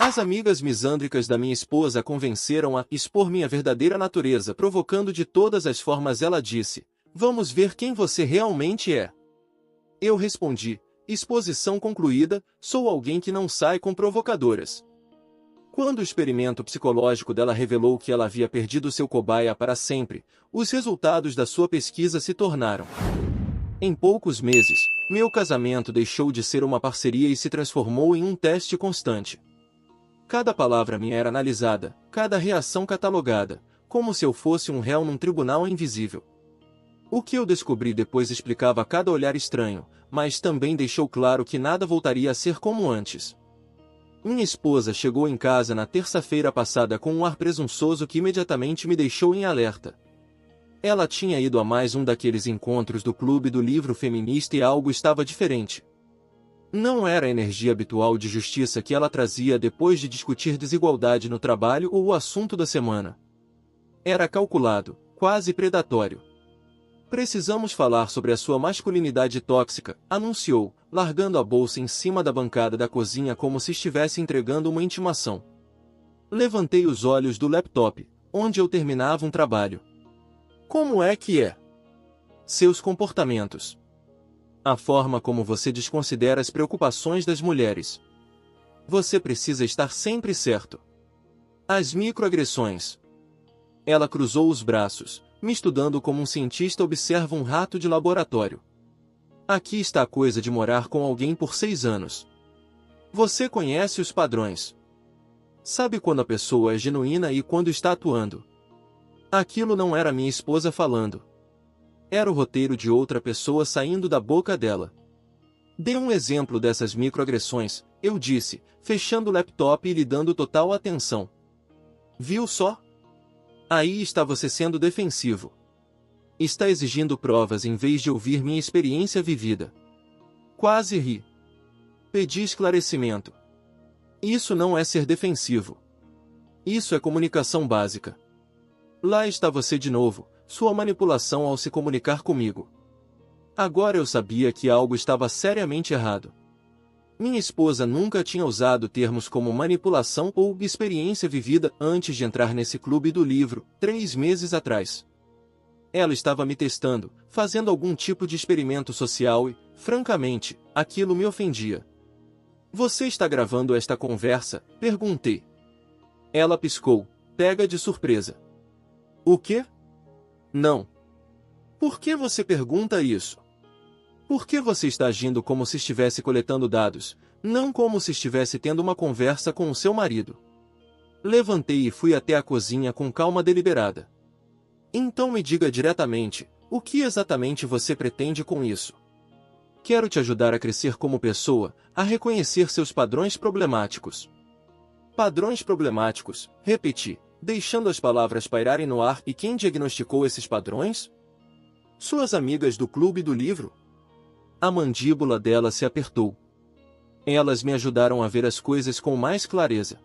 As amigas misândricas da minha esposa a convenceram a expor minha verdadeira natureza, provocando de todas as formas. Ela disse: "Vamos ver quem você realmente é." Eu respondi: "Exposição concluída, sou alguém que não sai com provocadoras." Quando o experimento psicológico dela revelou que ela havia perdido seu cobaia para sempre, os resultados da sua pesquisa se tornaram. Em poucos meses, meu casamento deixou de ser uma parceria e se transformou em um teste constante. Cada palavra minha era analisada, cada reação catalogada, como se eu fosse um réu num tribunal invisível. O que eu descobri depois explicava cada olhar estranho, mas também deixou claro que nada voltaria a ser como antes. Minha esposa chegou em casa na terça-feira passada com um ar presunçoso que imediatamente me deixou em alerta. Ela tinha ido a mais um daqueles encontros do Clube do Livro Feminista e algo estava diferente. Não era a energia habitual de justiça que ela trazia depois de discutir desigualdade no trabalho ou o assunto da semana. Era calculado, quase predatório. "Precisamos falar sobre a sua masculinidade tóxica", anunciou, largando a bolsa em cima da bancada da cozinha como se estivesse entregando uma intimação. Levantei os olhos do laptop, onde eu terminava um trabalho. "Como é que é? Seus comportamentos. A forma como você desconsidera as preocupações das mulheres. Você precisa estar sempre certo. As microagressões." Ela cruzou os braços, me estudando como um cientista observa um rato de laboratório. "Aqui está a coisa de morar com alguém por 6 anos. Você conhece os padrões. Sabe quando a pessoa é genuína e quando está atuando." Aquilo não era minha esposa falando. Era o roteiro de outra pessoa saindo da boca dela. "Dê um exemplo dessas microagressões", eu disse, fechando o laptop e lhe dando total atenção. "Viu só? Aí está você sendo defensivo. Está exigindo provas em vez de ouvir minha experiência vivida." Quase ri. Pedi esclarecimento. "Isso não é ser defensivo. Isso é comunicação básica." Lá está você de novo, sua manipulação ao se comunicar comigo. Agora eu sabia que algo estava seriamente errado. Minha esposa nunca tinha usado termos como manipulação ou experiência vivida antes de entrar nesse clube do livro, 3 meses atrás. Ela estava me testando, fazendo algum tipo de experimento social e, francamente, aquilo me ofendia. "Você está gravando esta conversa?", perguntei. Ela piscou, pega de surpresa. "O quê? Não." "Por que você pergunta isso? Por que você está agindo como se estivesse coletando dados, não como se estivesse tendo uma conversa com o seu marido?" Levantei e fui até a cozinha com calma deliberada. "Então me diga diretamente, o que exatamente você pretende com isso?" "Quero te ajudar a crescer como pessoa, a reconhecer seus padrões problemáticos." "Padrões problemáticos", repeti, deixando as palavras pairarem no ar. "E quem diagnosticou esses padrões?" "Suas amigas do Clube do Livro." A mandíbula dela se apertou. Elas me ajudaram a ver as coisas com mais clareza.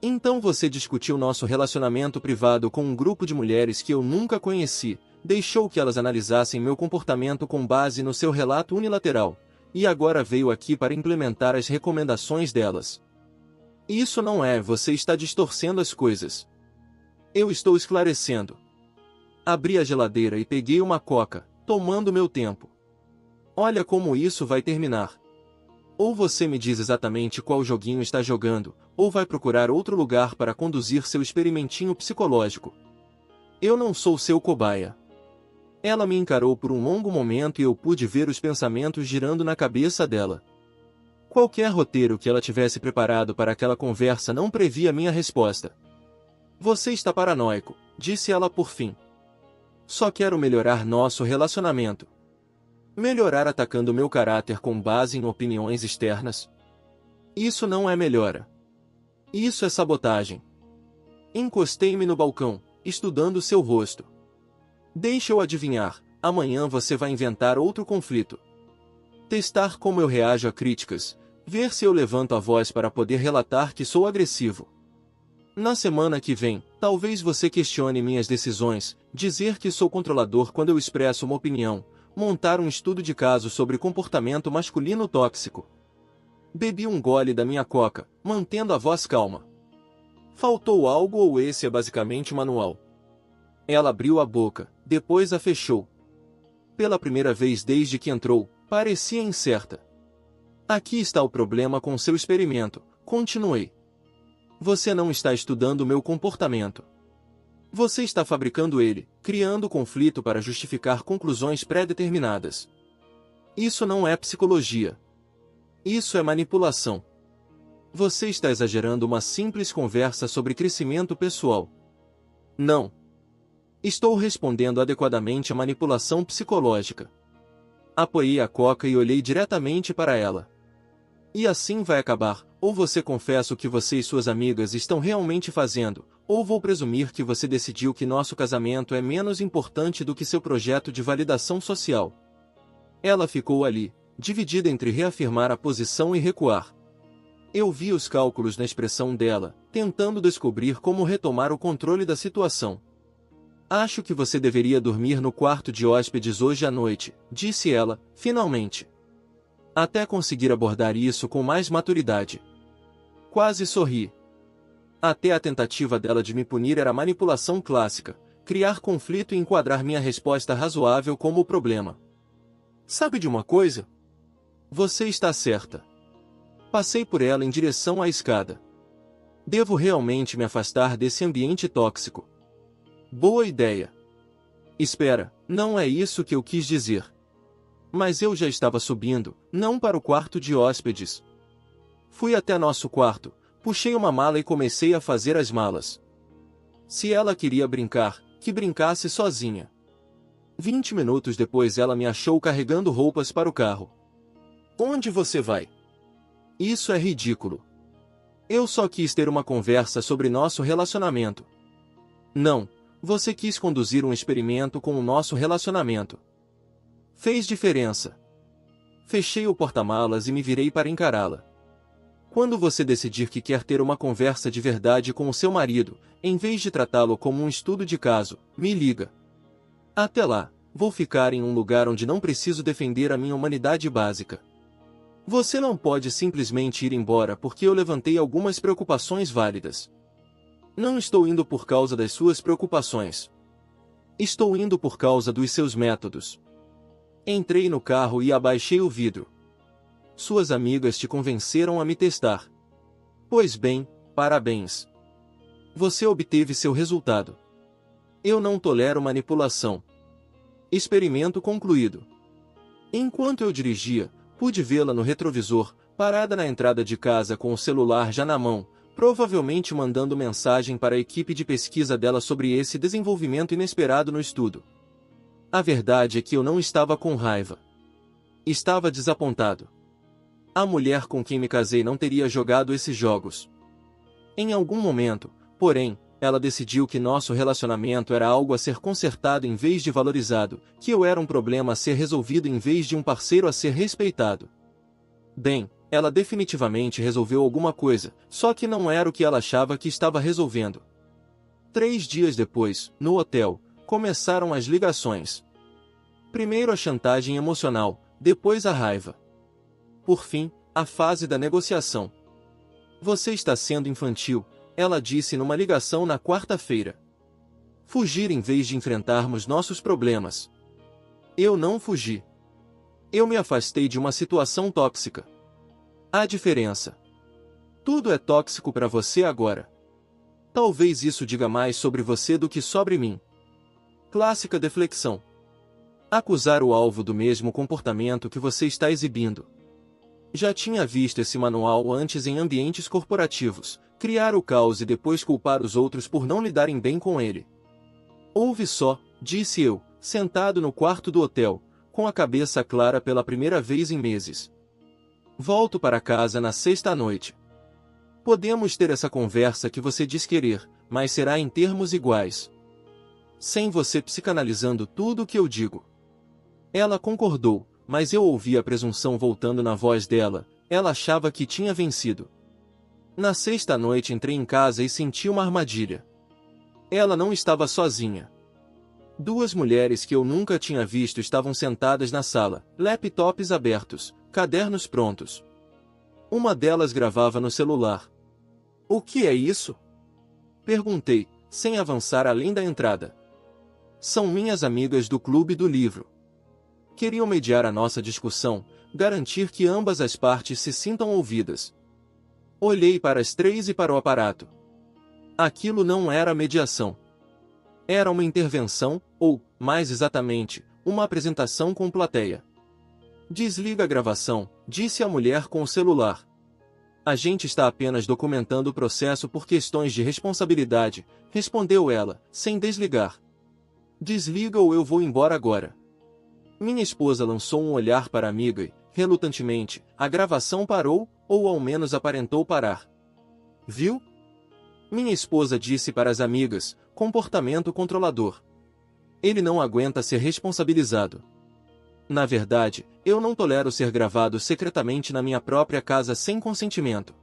Então você discutiu nosso relacionamento privado com um grupo de mulheres que eu nunca conheci, deixou que elas analisassem meu comportamento com base no seu relato unilateral, e agora veio aqui para implementar as recomendações delas. Isso não é, você está distorcendo as coisas. Eu estou esclarecendo. Abri a geladeira e peguei uma coca, tomando meu tempo. Olha como isso vai terminar. Ou você me diz exatamente qual joguinho está jogando, ou vai procurar outro lugar para conduzir seu experimentinho psicológico. Eu não sou seu cobaia. Ela me encarou por um longo momento e eu pude ver os pensamentos girando na cabeça dela. Qualquer roteiro que ela tivesse preparado para aquela conversa não previa minha resposta. Você está paranoico, disse ela por fim. Só quero melhorar nosso relacionamento. Melhorar atacando meu caráter com base em opiniões externas? Isso não é melhora. Isso é sabotagem. Encostei-me no balcão, estudando seu rosto. Deixa eu adivinhar, amanhã você vai inventar outro conflito. Testar como eu reajo a críticas, ver se eu levanto a voz para poder relatar que sou agressivo. Na semana que vem, talvez você questione minhas decisões, dizer que sou controlador quando eu expresso uma opinião, montar um estudo de caso sobre comportamento masculino tóxico. Bebi um gole da minha coca, mantendo a voz calma. Faltou algo ou esse é basicamente o manual? Ela abriu a boca, depois a fechou. Pela primeira vez desde que entrou, parecia incerta. Aqui está o problema com seu experimento, continuei. Você não está estudando meu comportamento. Você está fabricando ele, criando conflito para justificar conclusões pré-determinadas. Isso não é psicologia. Isso é manipulação. Você está exagerando uma simples conversa sobre crescimento pessoal. Não. Estou respondendo adequadamente à manipulação psicológica. Apoiei a coca e olhei diretamente para ela. E assim vai acabar, ou você confessa o que você e suas amigas estão realmente fazendo, ou vou presumir que você decidiu que nosso casamento é menos importante do que seu projeto de validação social. Ela ficou ali, dividida entre reafirmar a posição e recuar. Eu vi os cálculos na expressão dela, tentando descobrir como retomar o controle da situação. Acho que você deveria dormir no quarto de hóspedes hoje à noite, disse ela, finalmente. Até conseguir abordar isso com mais maturidade. Quase sorri. Até a tentativa dela de me punir era manipulação clássica, criar conflito e enquadrar minha resposta razoável como o problema. Sabe de uma coisa? Você está certa. Passei por ela em direção à escada. Devo realmente me afastar desse ambiente tóxico. Boa ideia. Espera, não é isso que eu quis dizer. Mas eu já estava subindo, não para o quarto de hóspedes. Fui até nosso quarto, puxei uma mala e comecei a fazer as malas. Se ela queria brincar, que brincasse sozinha. 20 minutos depois ela me achou carregando roupas para o carro. Onde você vai? Isso é ridículo. Eu só quis ter uma conversa sobre nosso relacionamento. Não, você quis conduzir um experimento com o nosso relacionamento. Fez diferença. Fechei o porta-malas e me virei para encará-la. Quando você decidir que quer ter uma conversa de verdade com o seu marido, em vez de tratá-lo como um estudo de caso, me liga. Até lá, vou ficar em um lugar onde não preciso defender a minha humanidade básica. Você não pode simplesmente ir embora porque eu levantei algumas preocupações válidas. Não estou indo por causa das suas preocupações. Estou indo por causa dos seus métodos. Entrei no carro e abaixei o vidro. Suas amigas te convenceram a me testar. Pois bem, parabéns. Você obteve seu resultado. Eu não tolero manipulação. Experimento concluído. Enquanto eu dirigia, pude vê-la no retrovisor, parada na entrada de casa com o celular já na mão, provavelmente mandando mensagem para a equipe de pesquisa dela sobre esse desenvolvimento inesperado no estudo. A verdade é que eu não estava com raiva. Estava desapontado. A mulher com quem me casei não teria jogado esses jogos. Em algum momento, porém, ela decidiu que nosso relacionamento era algo a ser consertado em vez de valorizado, que eu era um problema a ser resolvido em vez de um parceiro a ser respeitado. Bem, ela definitivamente resolveu alguma coisa, só que não era o que ela achava que estava resolvendo. 3 dias depois, no hotel, começaram as ligações. Primeiro a chantagem emocional, depois a raiva. Por fim, a fase da negociação. Você está sendo infantil, ela disse numa ligação na quarta-feira. Fugir em vez de enfrentarmos nossos problemas. Eu não fugi. Eu me afastei de uma situação tóxica. Há diferença. Tudo é tóxico para você agora. Talvez isso diga mais sobre você do que sobre mim. Clássica deflexão. Acusar o alvo do mesmo comportamento que você está exibindo. Já tinha visto esse manual antes em ambientes corporativos, criar o caos e depois culpar os outros por não lidarem bem com ele. Ouve só, disse eu, sentado no quarto do hotel, com a cabeça clara pela primeira vez em meses. Volto para casa na sexta noite. Podemos ter essa conversa que você diz querer, mas será em termos iguais. Sem você psicanalizando tudo o que eu digo. Ela concordou, mas eu ouvi a presunção voltando na voz dela, ela achava que tinha vencido. Na sexta noite entrei em casa e senti uma armadilha. Ela não estava sozinha. 2 mulheres que eu nunca tinha visto estavam sentadas na sala, laptops abertos, cadernos prontos. Uma delas gravava no celular. O que é isso? Perguntei, sem avançar além da entrada. São minhas amigas do Clube do Livro. Queriam mediar a nossa discussão, garantir que ambas as partes se sintam ouvidas. Olhei para as três e para o aparato. Aquilo não era mediação. Era uma intervenção, ou, mais exatamente, uma apresentação com plateia. Desliga a gravação, disse a mulher com o celular. A gente está apenas documentando o processo por questões de responsabilidade, respondeu ela, sem desligar. Desliga ou eu vou embora agora. Minha esposa lançou um olhar para a amiga e, relutantemente, a gravação parou, ou ao menos aparentou parar. Viu? Minha esposa disse para as amigas, comportamento controlador. Ele não aguenta ser responsabilizado. Na verdade, eu não tolero ser gravado secretamente na minha própria casa sem consentimento.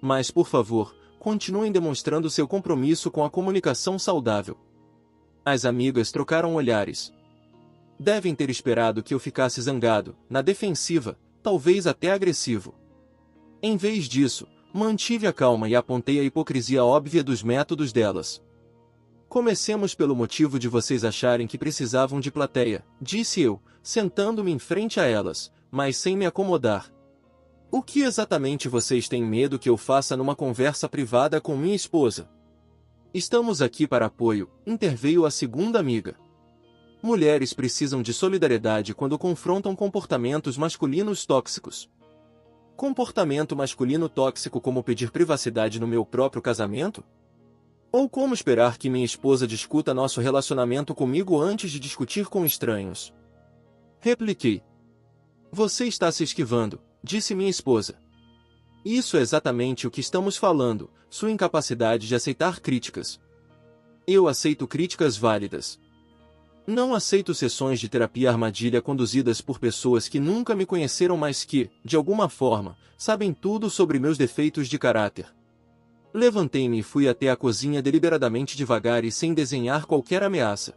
Mas, por favor, continuem demonstrando seu compromisso com a comunicação saudável. As amigas trocaram olhares. Devem ter esperado que eu ficasse zangado, na defensiva, talvez até agressivo. Em vez disso, mantive a calma e apontei a hipocrisia óbvia dos métodos delas. Comecemos pelo motivo de vocês acharem que precisavam de plateia, disse eu, sentando-me em frente a elas, mas sem me acomodar. O que exatamente vocês têm medo que eu faça numa conversa privada com minha esposa? Estamos aqui para apoio, interveio a segunda amiga. Mulheres precisam de solidariedade quando confrontam comportamentos masculinos tóxicos. Comportamento masculino tóxico como pedir privacidade no meu próprio casamento? Ou como esperar que minha esposa discuta nosso relacionamento comigo antes de discutir com estranhos? Repliquei. Você está se esquivando, disse minha esposa. Isso é exatamente o que estamos falando, sua incapacidade de aceitar críticas. Eu aceito críticas válidas. Não aceito sessões de terapia armadilha conduzidas por pessoas que nunca me conheceram mas que, de alguma forma, sabem tudo sobre meus defeitos de caráter. Levantei-me e fui até a cozinha deliberadamente devagar e sem desenhar qualquer ameaça.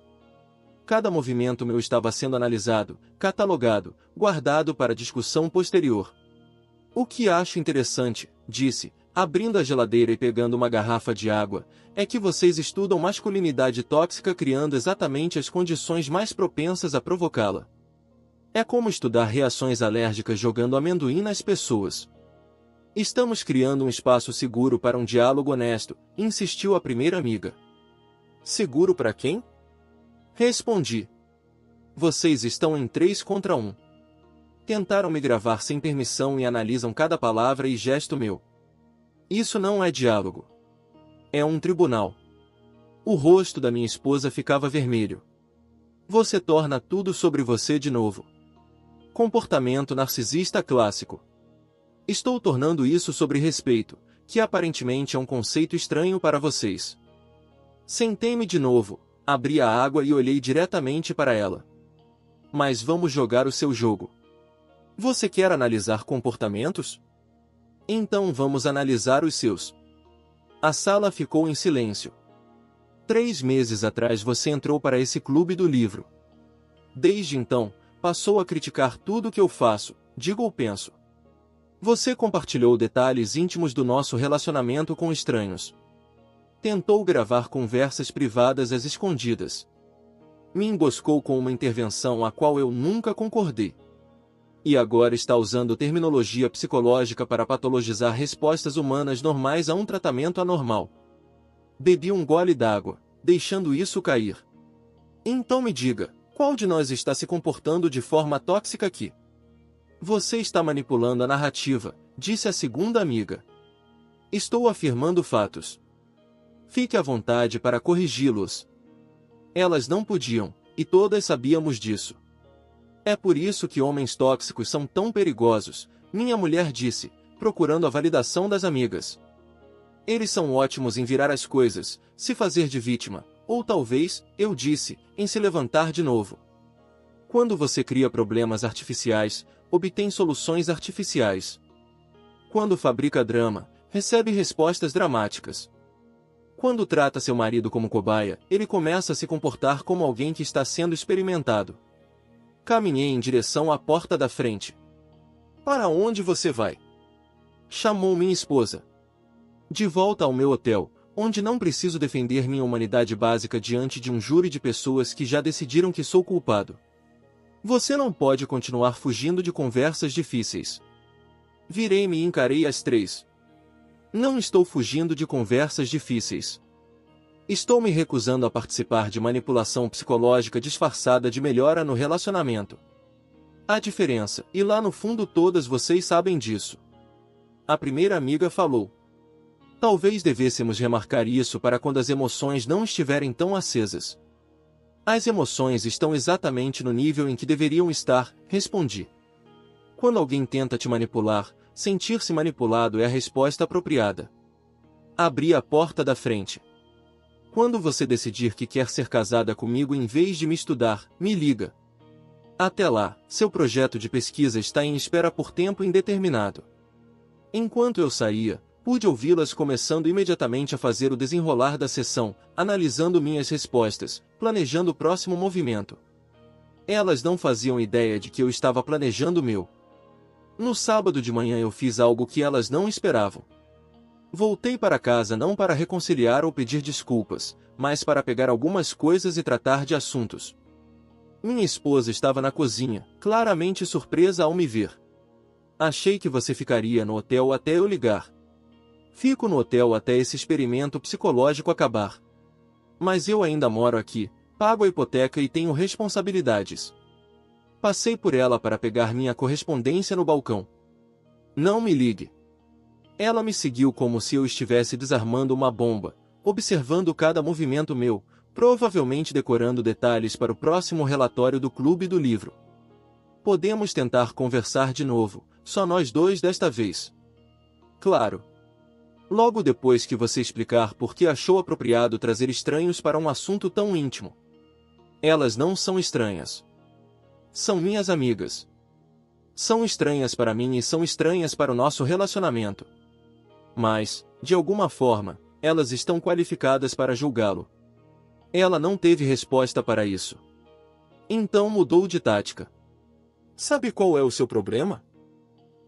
Cada movimento meu estava sendo analisado, catalogado, guardado para discussão posterior. O que acho interessante, disse, abrindo a geladeira e pegando uma garrafa de água, é que vocês estudam masculinidade tóxica criando exatamente as condições mais propensas a provocá-la. É como estudar reações alérgicas jogando amendoim nas pessoas. Estamos criando um espaço seguro para um diálogo honesto, insistiu a primeira amiga. Seguro para quem? Respondi. Vocês estão em 3 contra 1. Tentaram me gravar sem permissão e analisam cada palavra e gesto meu. Isso não é diálogo. É um tribunal. O rosto da minha esposa ficava vermelho. Você torna tudo sobre você de novo. Comportamento narcisista clássico. Estou tornando isso sobre respeito, que aparentemente é um conceito estranho para vocês. Sentei-me de novo, abri a água e olhei diretamente para ela. Mas vamos jogar o seu jogo. Você quer analisar comportamentos? Então vamos analisar os seus. A sala ficou em silêncio. 3 meses atrás você entrou para esse clube do livro. Desde então, passou a criticar tudo o que eu faço, digo ou penso. Você compartilhou detalhes íntimos do nosso relacionamento com estranhos. Tentou gravar conversas privadas às escondidas. Me emboscou com uma intervenção a qual eu nunca concordei. E agora está usando terminologia psicológica para patologizar respostas humanas normais a um tratamento anormal. Bebi um gole d'água, deixando isso cair. Então me diga, qual de nós está se comportando de forma tóxica aqui? Você está manipulando a narrativa, disse a segunda amiga. Estou afirmando fatos. Fique à vontade para corrigi-los. Elas não podiam, e todas sabíamos disso. É por isso que homens tóxicos são tão perigosos, minha mulher disse, procurando a validação das amigas. Eles são ótimos em virar as coisas, se fazer de vítima, ou talvez, eu disse, em se levantar de novo. Quando você cria problemas artificiais, obtém soluções artificiais. Quando fabrica drama, recebe respostas dramáticas. Quando trata seu marido como cobaia, ele começa a se comportar como alguém que está sendo experimentado. Caminhei em direção à porta da frente. Para onde você vai? Chamou minha esposa. De volta ao meu hotel, onde não preciso defender minha humanidade básica diante de um júri de pessoas que já decidiram que sou culpado. Você não pode continuar fugindo de conversas difíceis. Virei-me e encarei as três. Não estou fugindo de conversas difíceis. Estou me recusando a participar de manipulação psicológica disfarçada de melhora no relacionamento. Há diferença, e lá no fundo todas vocês sabem disso. A primeira amiga falou. Talvez devêssemos remarcar isso para quando as emoções não estiverem tão acesas. As emoções estão exatamente no nível em que deveriam estar, respondi. Quando alguém tenta te manipular, sentir-se manipulado é a resposta apropriada. Abri a porta da frente. Quando você decidir que quer ser casada comigo em vez de me estudar, me liga. Até lá, seu projeto de pesquisa está em espera por tempo indeterminado. Enquanto eu saía, pude ouvi-las começando imediatamente a fazer o desenrolar da sessão, analisando minhas respostas, planejando o próximo movimento. Elas não faziam ideia de que eu estava planejando o meu. No sábado de manhã eu fiz algo que elas não esperavam. Voltei para casa não para reconciliar ou pedir desculpas, mas para pegar algumas coisas e tratar de assuntos. Minha esposa estava na cozinha, claramente surpresa ao me ver. Achei que você ficaria no hotel até eu ligar. Fico no hotel até esse experimento psicológico acabar. Mas eu ainda moro aqui, pago a hipoteca e tenho responsabilidades. Passei por ela para pegar minha correspondência no balcão. Não me ligue. Ela me seguiu como se eu estivesse desarmando uma bomba, observando cada movimento meu, provavelmente decorando detalhes para o próximo relatório do clube do livro. Podemos tentar conversar de novo, só nós dois desta vez. Claro. Logo depois que você explicar por que achou apropriado trazer estranhos para um assunto tão íntimo. Elas não são estranhas. São minhas amigas. São estranhas para mim e são estranhas para o nosso relacionamento. Mas, de alguma forma, elas estão qualificadas para julgá-lo. Ela não teve resposta para isso. Então mudou de tática. Sabe qual é o seu problema?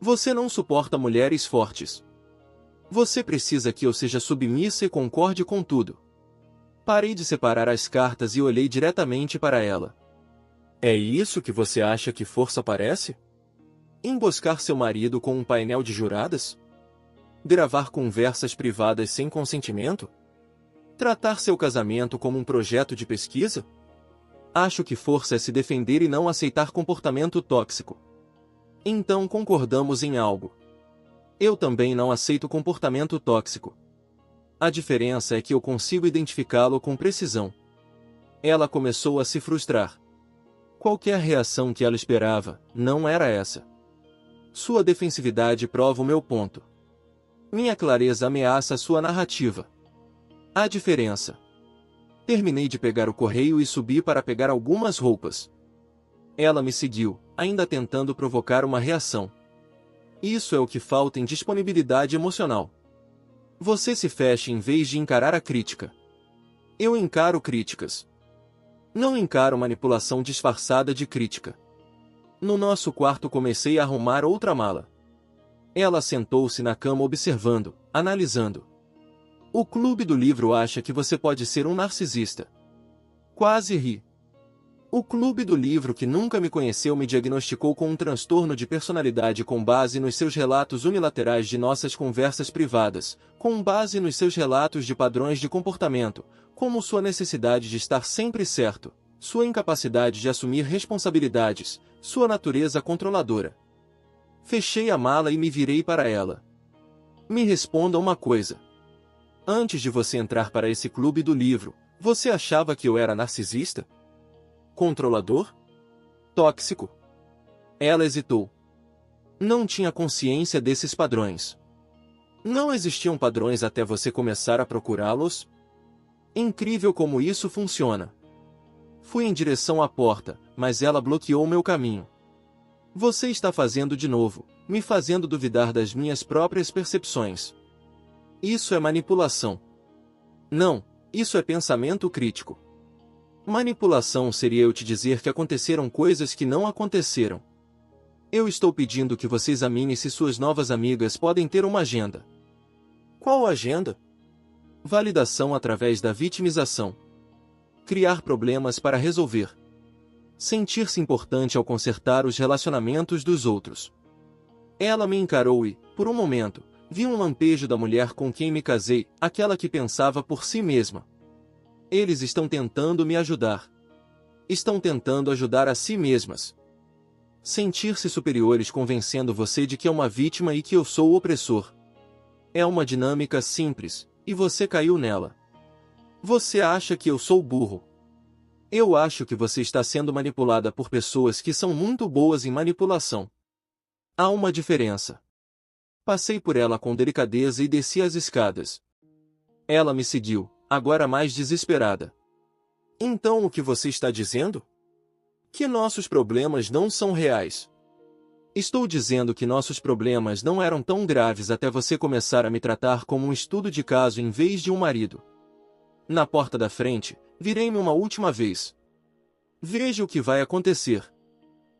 Você não suporta mulheres fortes. Você precisa que eu seja submissa e concorde com tudo. Parei de separar as cartas e olhei diretamente para ela. É isso que você acha que força parece? Emboscar seu marido com um painel de juradas? Gravar conversas privadas sem consentimento? Tratar seu casamento como um projeto de pesquisa? Acho que força é se defender e não aceitar comportamento tóxico. Então concordamos em algo. Eu também não aceito comportamento tóxico. A diferença é que eu consigo identificá-lo com precisão. Ela começou a se frustrar. Qualquer reação que ela esperava, não era essa. Sua defensividade prova o meu ponto. Minha clareza ameaça sua narrativa. A diferença. Terminei de pegar o correio e subi para pegar algumas roupas. Ela me seguiu, ainda tentando provocar uma reação. Isso é o que falta em disponibilidade emocional. Você se fecha em vez de encarar a crítica. Eu encaro críticas. Não encaro manipulação disfarçada de crítica. No nosso quarto comecei a arrumar outra mala. Ela sentou-se na cama observando, analisando. O clube do livro acha que você pode ser um narcisista. Quase ri. O clube do livro que nunca me conheceu me diagnosticou com um transtorno de personalidade com base nos seus relatos unilaterais de nossas conversas privadas, com base nos seus relatos de padrões de comportamento, como sua necessidade de estar sempre certo, sua incapacidade de assumir responsabilidades, sua natureza controladora. Fechei a mala e me virei para ela. Me responda uma coisa. Antes de você entrar para esse clube do livro, você achava que eu era narcisista? Controlador? Tóxico? Ela hesitou. Não tinha consciência desses padrões. Não existiam padrões até você começar a procurá-los? Incrível como isso funciona. Fui em direção à porta, mas ela bloqueou meu caminho. Você está fazendo de novo, me fazendo duvidar das minhas próprias percepções. Isso é manipulação. Não, isso é pensamento crítico. Manipulação seria eu te dizer que aconteceram coisas que não aconteceram. Eu estou pedindo que você examine se suas novas amigas podem ter uma agenda. Qual agenda? Validação através da vitimização. Criar problemas para resolver. Sentir-se importante ao consertar os relacionamentos dos outros. Ela me encarou e, por um momento, vi um lampejo da mulher com quem me casei, aquela que pensava por si mesma. Eles estão tentando me ajudar. Estão tentando ajudar a si mesmas. Sentir-se superiores convencendo você de que é uma vítima e que eu sou o opressor. É uma dinâmica simples, e você caiu nela. Você acha que eu sou burro. Eu acho que você está sendo manipulada por pessoas que são muito boas em manipulação. Há uma diferença. Passei por ela com delicadeza e desci as escadas. Ela me seguiu, agora mais desesperada. Então o que você está dizendo? Que nossos problemas não são reais. Estou dizendo que nossos problemas não eram tão graves até você começar a me tratar como um estudo de caso em vez de um marido. Na porta da frente, virei-me uma última vez. Veja o que vai acontecer.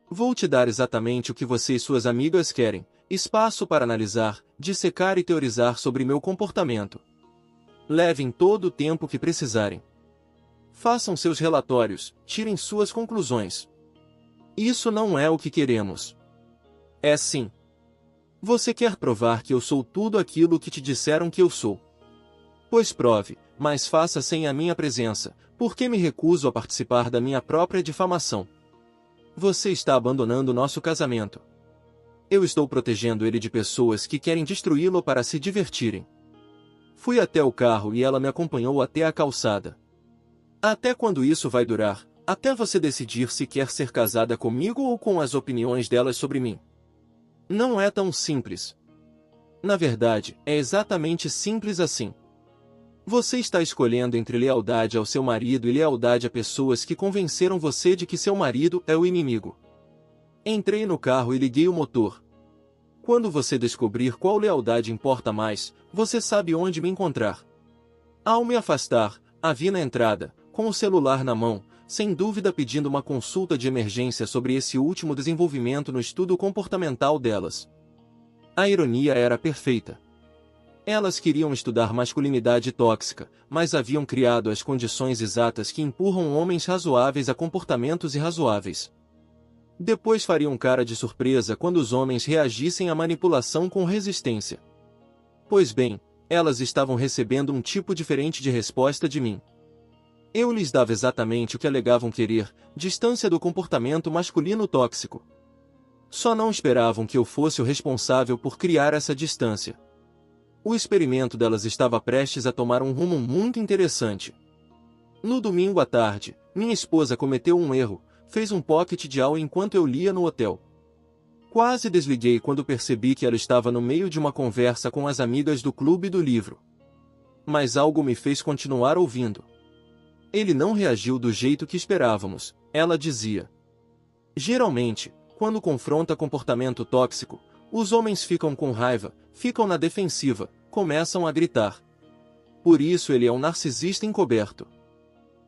Vou te dar exatamente o que você e suas amigas querem, espaço para analisar, dissecar e teorizar sobre meu comportamento. Levem todo o tempo que precisarem. Façam seus relatórios, tirem suas conclusões. Isso não é o que queremos. É sim. Você quer provar que eu sou tudo aquilo que te disseram que eu sou. Pois prove, mas faça sem a minha presença, porque me recuso a participar da minha própria difamação. Você está abandonando nosso casamento. Eu estou protegendo ele de pessoas que querem destruí-lo para se divertirem. Fui até o carro e ela me acompanhou até a calçada. Até quando isso vai durar? Até você decidir se quer ser casada comigo ou com as opiniões delas sobre mim? Não é tão simples. Na verdade, é exatamente simples assim. Você está escolhendo entre lealdade ao seu marido e lealdade a pessoas que convenceram você de que seu marido é o inimigo. Entrei no carro e liguei o motor. Quando você descobrir qual lealdade importa mais, você sabe onde me encontrar. Ao me afastar, a vi na entrada, com o celular na mão, sem dúvida pedindo uma consulta de emergência sobre esse último desenvolvimento no estudo comportamental delas. A ironia era perfeita. Elas queriam estudar masculinidade tóxica, mas haviam criado as condições exatas que empurram homens razoáveis a comportamentos irrazoáveis. Depois fariam cara de surpresa quando os homens reagissem à manipulação com resistência. Pois bem, elas estavam recebendo um tipo diferente de resposta de mim. Eu lhes dava exatamente o que alegavam querer, distância do comportamento masculino tóxico. Só não esperavam que eu fosse o responsável por criar essa distância. O experimento delas estava prestes a tomar um rumo muito interessante. No domingo à tarde, minha esposa cometeu um erro, fez um pocket de AU enquanto eu lia no hotel. Quase desliguei quando percebi que ela estava no meio de uma conversa com as amigas do clube do livro. Mas algo me fez continuar ouvindo. Ele não reagiu do jeito que esperávamos, ela dizia. Geralmente, quando confronta comportamento tóxico, os homens ficam com raiva, ficam na defensiva, começam a gritar. Por isso ele é um narcisista encoberto.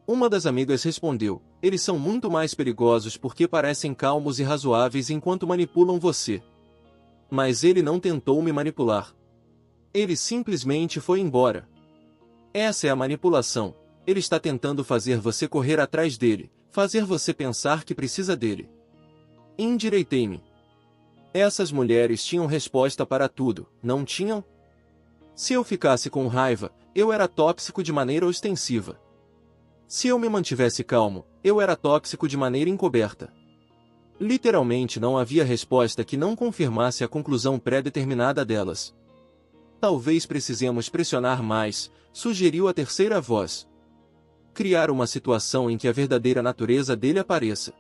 Uma das amigas respondeu, eles são muito mais perigosos porque parecem calmos e razoáveis enquanto manipulam você. Mas ele não tentou me manipular. Ele simplesmente foi embora. Essa é a manipulação. Ele está tentando fazer você correr atrás dele, fazer você pensar que precisa dele. Endireitei-me. Essas mulheres tinham resposta para tudo, não tinham? Se eu ficasse com raiva, eu era tóxico de maneira ostensiva. Se eu me mantivesse calmo, eu era tóxico de maneira encoberta. Literalmente não havia resposta que não confirmasse a conclusão pré-determinada delas. Talvez precisemos pressionar mais, sugeriu a terceira voz. Criar uma situação em que a verdadeira natureza dele apareça.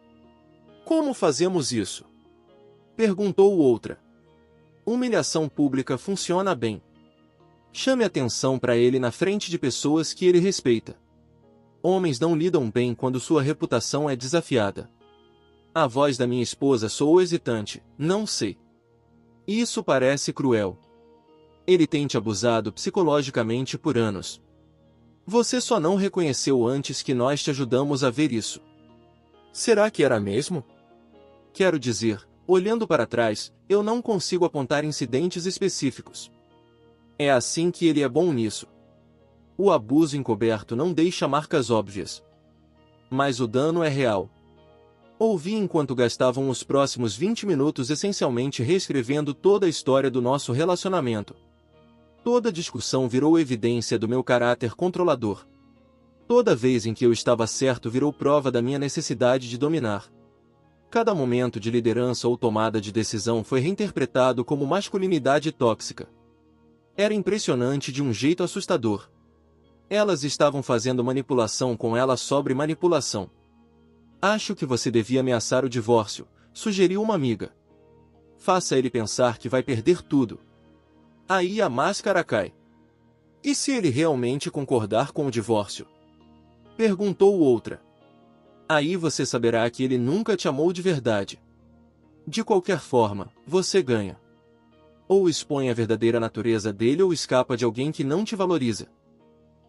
Como fazemos isso? Perguntou outra. Humilhação pública funciona bem. Chame atenção para ele na frente de pessoas que ele respeita. Homens não lidam bem quando sua reputação é desafiada. A voz da minha esposa soou hesitante, não sei. Isso parece cruel. Ele tem te abusado psicologicamente por anos. Você só não reconheceu antes que nós te ajudamos a ver isso. Será que era mesmo? Quero dizer, Olhando para trás, eu não consigo apontar incidentes específicos. É assim que ele é bom nisso. O abuso encoberto não deixa marcas óbvias. Mas o dano é real. Ouvi enquanto gastavam os próximos 20 minutos essencialmente reescrevendo toda a história do nosso relacionamento. Toda discussão virou evidência do meu caráter controlador. Toda vez em que eu estava certo virou prova da minha necessidade de dominar. Cada momento de liderança ou tomada de decisão foi reinterpretado como masculinidade tóxica. Era impressionante de um jeito assustador. Elas estavam fazendo manipulação com ela sobre manipulação. Acho que você devia ameaçar o divórcio, sugeriu uma amiga. Faça ele pensar que vai perder tudo. Aí a máscara cai. E se ele realmente concordar com o divórcio? Perguntou outra. Aí você saberá que ele nunca te amou de verdade. De qualquer forma, você ganha. Ou expõe a verdadeira natureza dele ou escapa de alguém que não te valoriza.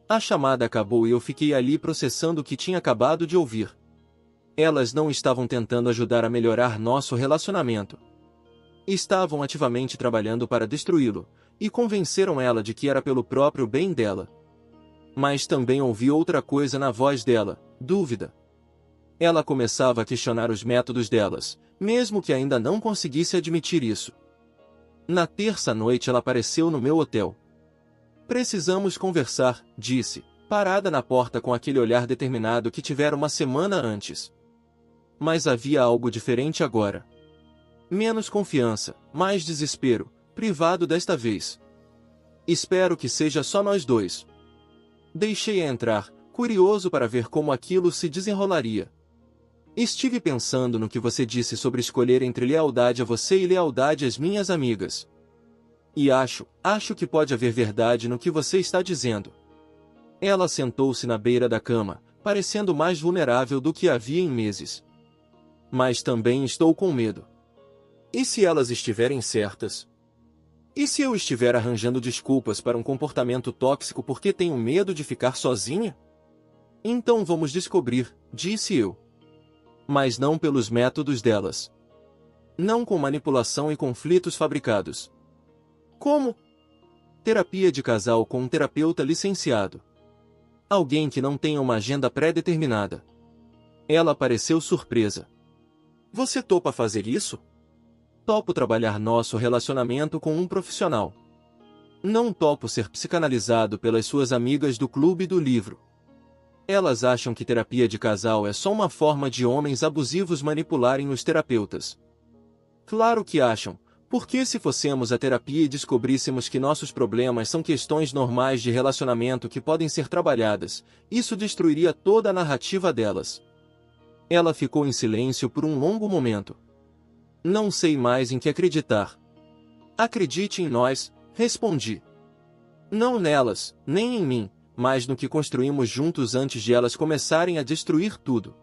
A chamada acabou e eu fiquei ali processando o que tinha acabado de ouvir. Elas não estavam tentando ajudar a melhorar nosso relacionamento. Estavam ativamente trabalhando para destruí-lo, e convenceram ela de que era pelo próprio bem dela. Mas também ouvi outra coisa na voz dela, dúvida. Ela começava a questionar os métodos delas, mesmo que ainda não conseguisse admitir isso. Na terça noite ela apareceu no meu hotel. Precisamos conversar, disse, parada na porta com aquele olhar determinado que tivera uma semana antes. Mas havia algo diferente agora. Menos confiança, mais desespero, privado desta vez. Espero que seja só nós dois. Deixei-a entrar, curioso para ver como aquilo se desenrolaria. Estive pensando no que você disse sobre escolher entre lealdade a você e lealdade às minhas amigas. E acho que pode haver verdade no que você está dizendo. Ela sentou-se na beira da cama, parecendo mais vulnerável do que havia em meses. Mas também estou com medo. E se elas estiverem certas? E se eu estiver arranjando desculpas para um comportamento tóxico porque tenho medo de ficar sozinha? Então vamos descobrir, disse eu. Mas não pelos métodos delas. Não com manipulação e conflitos fabricados. Como? Terapia de casal com um terapeuta licenciado. Alguém que não tenha uma agenda pré-determinada. Ela pareceu surpresa. Você topa fazer isso? Topo trabalhar nosso relacionamento com um profissional. Não topo ser psicanalizado pelas suas amigas do clube do livro. Elas acham que terapia de casal é só uma forma de homens abusivos manipularem os terapeutas. Claro que acham, porque se fossemos à terapia e descobríssemos que nossos problemas são questões normais de relacionamento que podem ser trabalhadas, isso destruiria toda a narrativa delas. Ela ficou em silêncio por um longo momento. Não sei mais em que acreditar. Acredite em nós, respondi. Não nelas, nem em mim, mas no que construímos juntos antes de elas começarem a destruir tudo.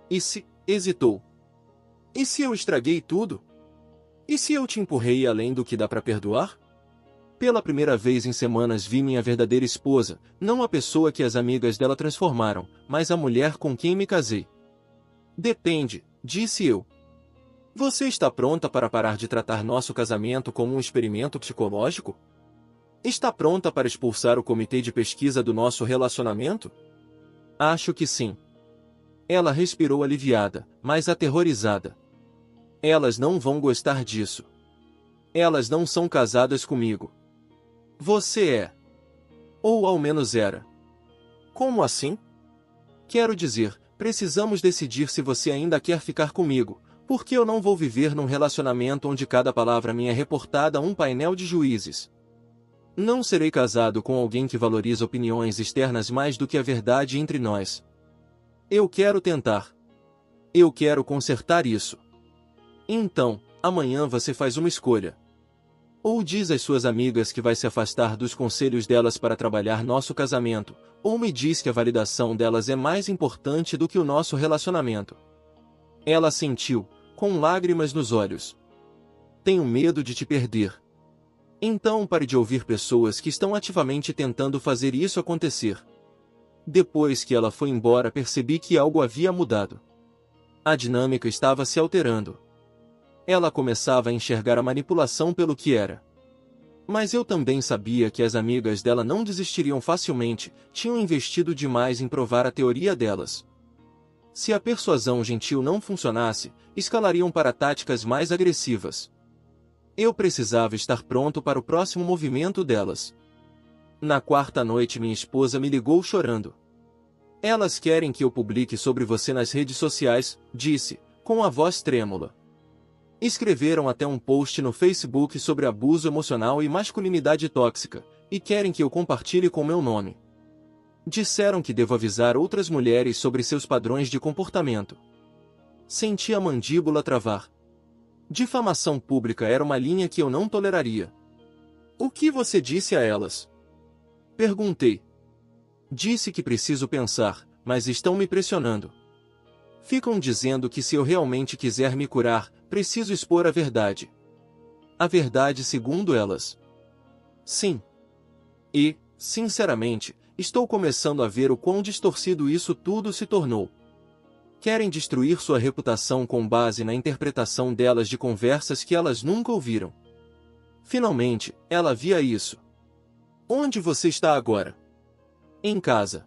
E se, hesitou. E se eu estraguei tudo? E se eu te empurrei além do que dá para perdoar? Pela primeira vez em semanas vi minha verdadeira esposa, não a pessoa que as amigas dela transformaram, mas a mulher com quem me casei. Depende, disse eu. Você está pronta para parar de tratar nosso casamento como um experimento psicológico? Está pronta para expulsar o comitê de pesquisa do nosso relacionamento? Acho que sim. Ela respirou aliviada, mas aterrorizada. Elas não vão gostar disso. Elas não são casadas comigo. Você é. Ou ao menos era. Como assim? Quero dizer, precisamos decidir se você ainda quer ficar comigo, porque eu não vou viver num relacionamento onde cada palavra minha é reportada a um painel de juízes. Não serei casado com alguém que valoriza opiniões externas mais do que a verdade entre nós. Eu quero tentar. Eu quero consertar isso. Então, amanhã você faz uma escolha. Ou diz às suas amigas que vai se afastar dos conselhos delas para trabalhar nosso casamento, ou me diz que a validação delas é mais importante do que o nosso relacionamento. Ela sentiu, com lágrimas nos olhos. Tenho medo de te perder. Então pare de ouvir pessoas que estão ativamente tentando fazer isso acontecer. Depois que ela foi embora percebi que algo havia mudado. A dinâmica estava se alterando. Ela começava a enxergar a manipulação pelo que era. Mas eu também sabia que as amigas dela não desistiriam facilmente, tinham investido demais em provar a teoria delas. Se a persuasão gentil não funcionasse, escalariam para táticas mais agressivas. Eu precisava estar pronto para o próximo movimento delas. Na quarta noite minha esposa me ligou chorando. Elas querem que eu publique sobre você nas redes sociais, disse, com a voz trêmula. Escreveram até um post no Facebook sobre abuso emocional e masculinidade tóxica, e querem que eu compartilhe com meu nome. Disseram que devo avisar outras mulheres sobre seus padrões de comportamento. Senti a mandíbula travar. Difamação pública era uma linha que eu não toleraria. O que você disse a elas? Perguntei. Disse que preciso pensar, mas estão me pressionando. Ficam dizendo que se eu realmente quiser me curar, preciso expor a verdade. A verdade segundo elas. Sim. E, sinceramente, estou começando a ver o quão distorcido isso tudo se tornou. Querem destruir sua reputação com base na interpretação delas de conversas que elas nunca ouviram. Finalmente, ela via isso. Onde você está agora? Em casa.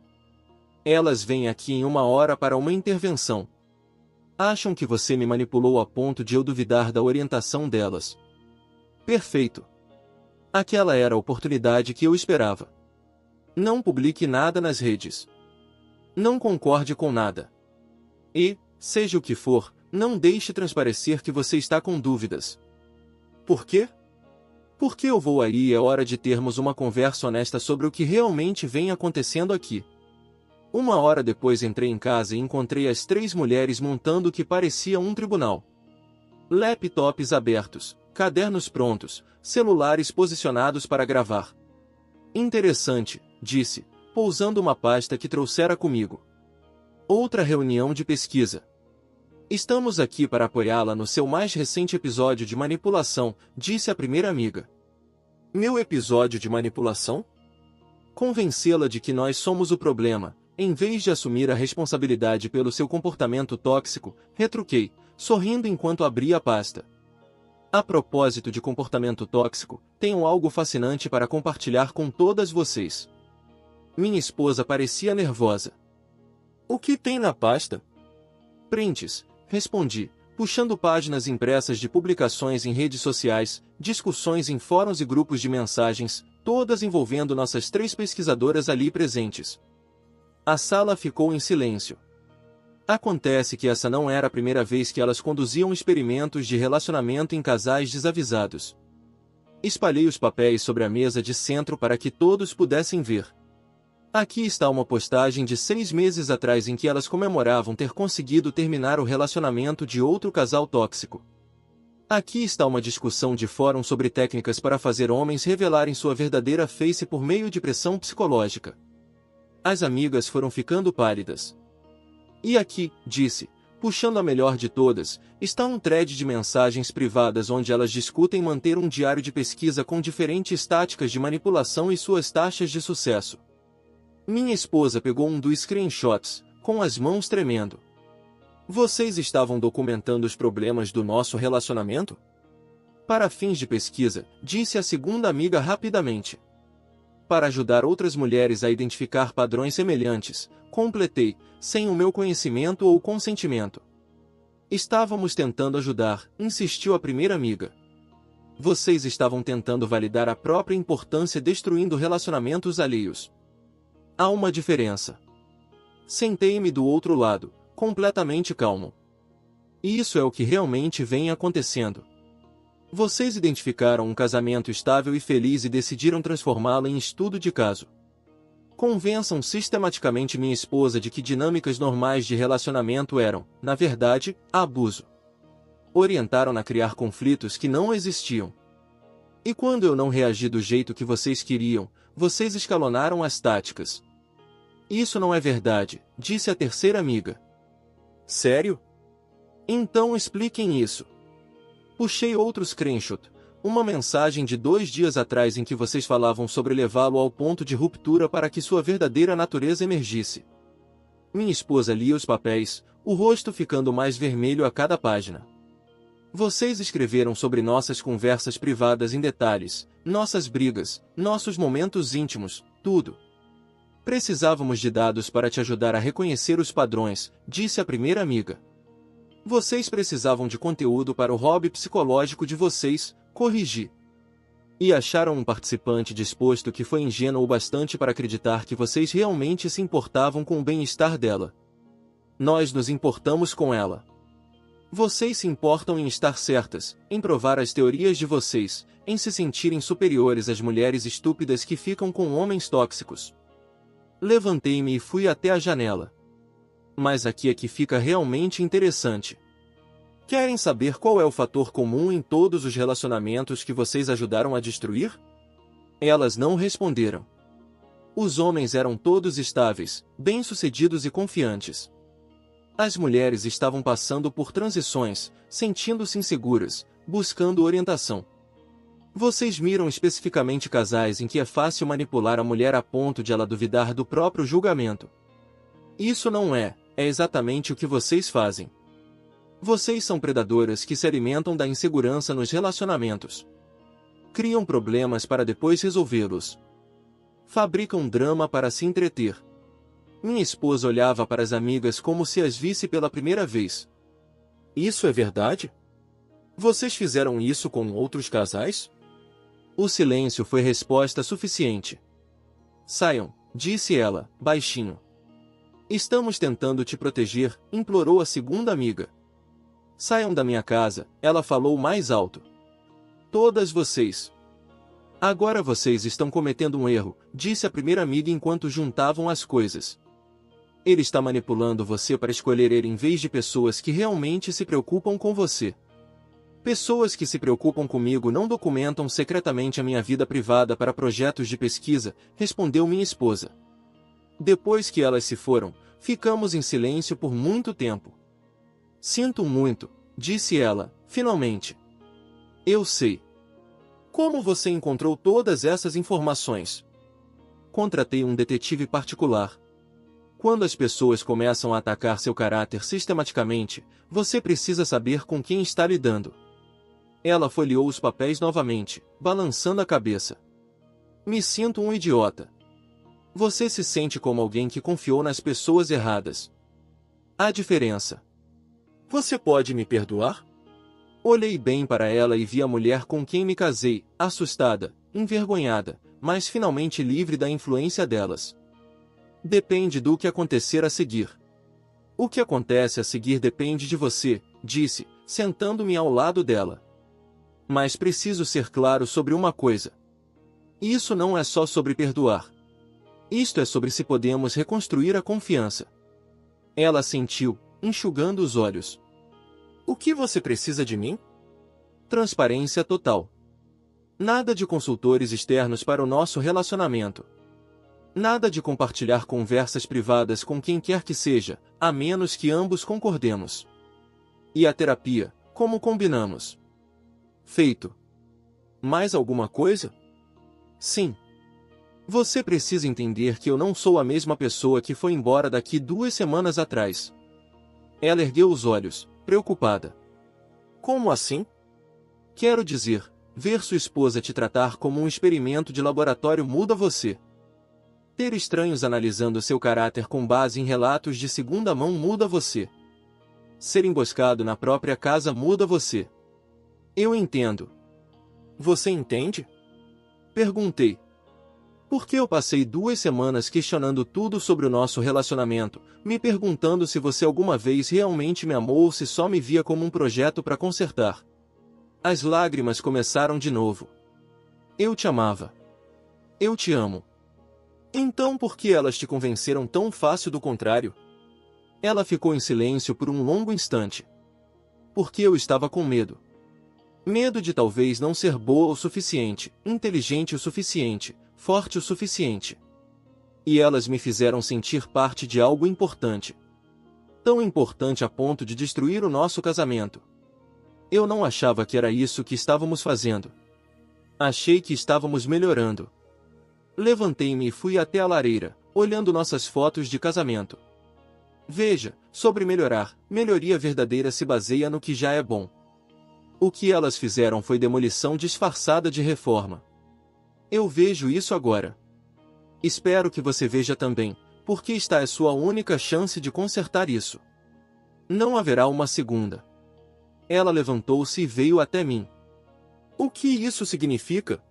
Elas vêm aqui em 1 hora para uma intervenção. Acham que você me manipulou a ponto de eu duvidar da orientação delas. Perfeito. Aquela era a oportunidade que eu esperava. Não publique nada nas redes. Não concorde com nada. E, seja o que for, não deixe transparecer que você está com dúvidas. Por quê? Porque eu vou aí e é hora de termos uma conversa honesta sobre o que realmente vem acontecendo aqui. 1 hora depois entrei em casa e encontrei as 3 mulheres montando o que parecia um tribunal. Laptops abertos, cadernos prontos, celulares posicionados para gravar. Interessante, disse, pousando uma pasta que trouxera comigo. Outra reunião de pesquisa. Estamos aqui para apoiá-la no seu mais recente episódio de manipulação, disse a primeira amiga. Meu episódio de manipulação? Convencê-la de que nós somos o problema, em vez de assumir a responsabilidade pelo seu comportamento tóxico, retruquei, sorrindo enquanto abria a pasta. A propósito de comportamento tóxico, tenho algo fascinante para compartilhar com todas vocês. Minha esposa parecia nervosa. O que tem na pasta? Prints, respondi, puxando páginas impressas de publicações em redes sociais, discussões em fóruns e grupos de mensagens, todas envolvendo nossas 3 pesquisadoras ali presentes. A sala ficou em silêncio. Acontece que essa não era a primeira vez que elas conduziam experimentos de relacionamento em casais desavisados. Espalhei os papéis sobre a mesa de centro para que todos pudessem ver. Aqui está uma postagem de 6 meses atrás em que elas comemoravam ter conseguido terminar o relacionamento de outro casal tóxico. Aqui está uma discussão de fórum sobre técnicas para fazer homens revelarem sua verdadeira face por meio de pressão psicológica. As amigas foram ficando pálidas. E aqui, disse, puxando a melhor de todas, está um thread de mensagens privadas onde elas discutem manter um diário de pesquisa com diferentes táticas de manipulação e suas taxas de sucesso. Minha esposa pegou um dos screenshots, com as mãos tremendo. Vocês estavam documentando os problemas do nosso relacionamento? Para fins de pesquisa, disse a segunda amiga rapidamente. Para ajudar outras mulheres a identificar padrões semelhantes, completei, sem o meu conhecimento ou consentimento. Estávamos tentando ajudar, insistiu a primeira amiga. Vocês estavam tentando validar a própria importância destruindo relacionamentos alheios. Há uma diferença. Sentei-me do outro lado, completamente calmo. E isso é o que realmente vem acontecendo. Vocês identificaram um casamento estável e feliz e decidiram transformá-lo em estudo de caso. Convençam sistematicamente minha esposa de que dinâmicas normais de relacionamento eram, na verdade, abuso. Orientaram-na a criar conflitos que não existiam. E quando eu não reagi do jeito que vocês queriam, vocês escalonaram as táticas. Isso não é verdade, disse a terceira amiga. Sério? Então expliquem isso. Puxei outro screenshot, uma mensagem de 2 dias atrás em que vocês falavam sobre levá-lo ao ponto de ruptura para que sua verdadeira natureza emergisse. Minha esposa lia os papéis, o rosto ficando mais vermelho a cada página. Vocês escreveram sobre nossas conversas privadas em detalhes, nossas brigas, nossos momentos íntimos, tudo. Precisávamos de dados para te ajudar a reconhecer os padrões, disse a primeira amiga. Vocês precisavam de conteúdo para o hobby psicológico de vocês, corrigi. E acharam um participante disposto que foi ingênuo o bastante para acreditar que vocês realmente se importavam com o bem-estar dela. Nós nos importamos com ela. Vocês se importam em estar certas, em provar as teorias de vocês, em se sentirem superiores às mulheres estúpidas que ficam com homens tóxicos. Levantei-me e fui até a janela. Mas aqui é que fica realmente interessante. Querem saber qual é o fator comum em todos os relacionamentos que vocês ajudaram a destruir? Elas não responderam. Os homens eram todos estáveis, bem-sucedidos e confiantes. As mulheres estavam passando por transições, sentindo-se inseguras, buscando orientação. Vocês miram especificamente casais em que é fácil manipular a mulher a ponto de ela duvidar do próprio julgamento. Isso não é exatamente o que vocês fazem. Vocês são predadoras que se alimentam da insegurança nos relacionamentos. Criam problemas para depois resolvê-los. Fabricam drama para se entreter. Minha esposa olhava para as amigas como se as visse pela primeira vez. Isso é verdade? Vocês fizeram isso com outros casais? O silêncio foi resposta suficiente. Saiam, disse ela, baixinho. Estamos tentando te proteger, implorou a segunda amiga. Saiam da minha casa, ela falou mais alto. Todas vocês. Agora vocês estão cometendo um erro, disse a primeira amiga enquanto juntavam as coisas. Ele está manipulando você para escolher ele em vez de pessoas que realmente se preocupam com você. Pessoas que se preocupam comigo não documentam secretamente a minha vida privada para projetos de pesquisa, respondeu minha esposa. Depois que elas se foram, ficamos em silêncio por muito tempo. Sinto muito, disse ela, finalmente. Eu sei. Como você encontrou todas essas informações? Contratei um detetive particular. Quando as pessoas começam a atacar seu caráter sistematicamente, você precisa saber com quem está lidando. Ela folheou os papéis novamente, balançando a cabeça. Me sinto um idiota. Você se sente como alguém que confiou nas pessoas erradas. Há diferença. Você pode me perdoar? Olhei bem para ela e vi a mulher com quem me casei, assustada, envergonhada, mas finalmente livre da influência delas. Depende do que acontecer a seguir. O que acontece a seguir depende de você, disse, sentando-me ao lado dela. Mas preciso ser claro sobre uma coisa. Isso não é só sobre perdoar. Isto é sobre se podemos reconstruir a confiança. Ela assentiu, enxugando os olhos. O que você precisa de mim? Transparência total. Nada de consultores externos para o nosso relacionamento. Nada de compartilhar conversas privadas com quem quer que seja, a menos que ambos concordemos. E a terapia, como combinamos. Feito. Mais alguma coisa? Sim. Você precisa entender que eu não sou a mesma pessoa que foi embora daqui 2 semanas atrás. Ela ergueu os olhos, preocupada. Como assim? Quero dizer, ver sua esposa te tratar como um experimento de laboratório muda você. Ter estranhos analisando seu caráter com base em relatos de segunda mão muda você. Ser emboscado na própria casa muda você. Eu entendo. Você entende? Perguntei. Porque eu passei 2 semanas questionando tudo sobre o nosso relacionamento, me perguntando se você alguma vez realmente me amou ou se só me via como um projeto para consertar. As lágrimas começaram de novo. Eu te amava. Eu te amo. Então por que elas te convenceram tão fácil do contrário? Ela ficou em silêncio por um longo instante. Porque eu estava com medo. Medo de talvez não ser boa o suficiente, inteligente o suficiente, forte o suficiente. E elas me fizeram sentir parte de algo importante. Tão importante a ponto de destruir o nosso casamento. Eu não achava que era isso que estávamos fazendo. Achei que estávamos melhorando. Levantei-me e fui até a lareira, olhando nossas fotos de casamento. Veja, sobre melhorar, melhoria verdadeira se baseia no que já é bom. O que elas fizeram foi demolição disfarçada de reforma. Eu vejo isso agora. Espero que você veja também, porque esta é sua única chance de consertar isso. Não haverá uma segunda. Ela levantou-se e veio até mim. O que isso significa?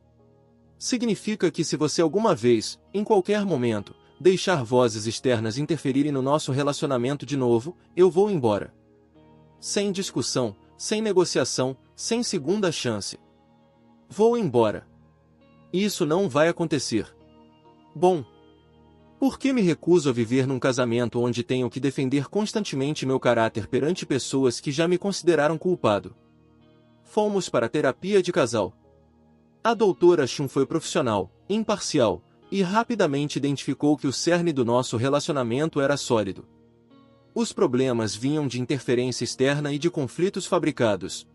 Significa que se você alguma vez, em qualquer momento, deixar vozes externas interferirem no nosso relacionamento de novo, eu vou embora. Sem discussão, sem negociação, sem segunda chance. Vou embora. Isso não vai acontecer. Bom, por que me recuso a viver num casamento onde tenho que defender constantemente meu caráter perante pessoas que já me consideraram culpado? Fomos para a terapia de casal. A doutora Chun foi profissional, imparcial, e rapidamente identificou que o cerne do nosso relacionamento era sólido. Os problemas vinham de interferência externa e de conflitos fabricados.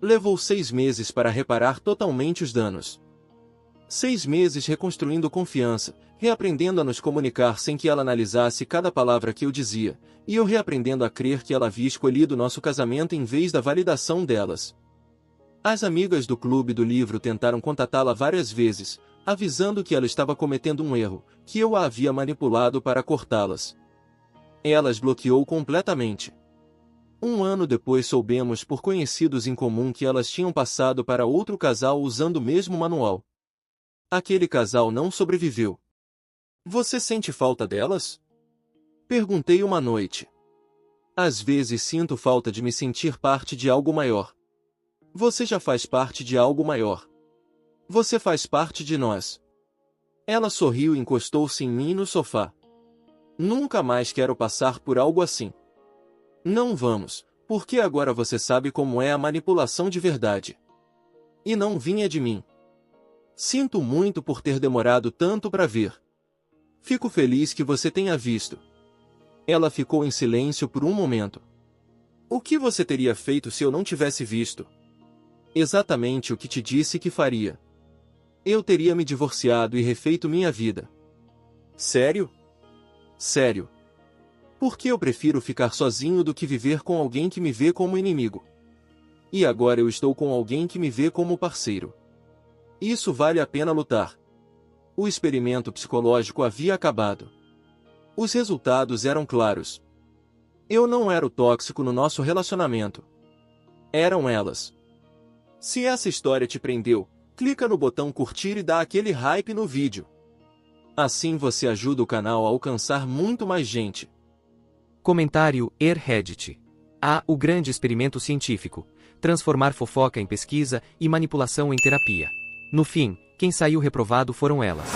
Levou 6 meses para reparar totalmente os danos. 6 meses reconstruindo confiança, reaprendendo a nos comunicar sem que ela analisasse cada palavra que eu dizia, e eu reaprendendo a crer que ela havia escolhido nosso casamento em vez da validação delas. As amigas do clube do livro tentaram contatá-la várias vezes, avisando que ela estava cometendo um erro, que eu a havia manipulado para cortá-las. Ela as bloqueou completamente. 1 ano depois soubemos por conhecidos em comum que elas tinham passado para outro casal usando o mesmo manual. Aquele casal não sobreviveu. Você sente falta delas? Perguntei uma noite. Às vezes sinto falta de me sentir parte de algo maior. Você já faz parte de algo maior. Você faz parte de nós. Ela sorriu e encostou-se em mim no sofá. Nunca mais quero passar por algo assim. Não vamos, porque agora você sabe como é a manipulação de verdade. E não vinha de mim. Sinto muito por ter demorado tanto para ver. Fico feliz que você tenha visto. Ela ficou em silêncio por um momento. O que você teria feito se eu não tivesse visto? Exatamente o que te disse que faria. Eu teria me divorciado e refeito minha vida. Sério? Sério. Porque eu prefiro ficar sozinho do que viver com alguém que me vê como inimigo. E agora eu estou com alguém que me vê como parceiro. Isso vale a pena lutar. O experimento psicológico havia acabado. Os resultados eram claros. Eu não era o tóxico no nosso relacionamento. Eram elas. Se essa história te prendeu, clica no botão curtir e dá aquele hype no vídeo. Assim você ajuda o canal a alcançar muito mais gente. Comentário Reddit. O grande experimento científico. Transformar fofoca em pesquisa e manipulação em terapia. No fim, quem saiu reprovado foram elas.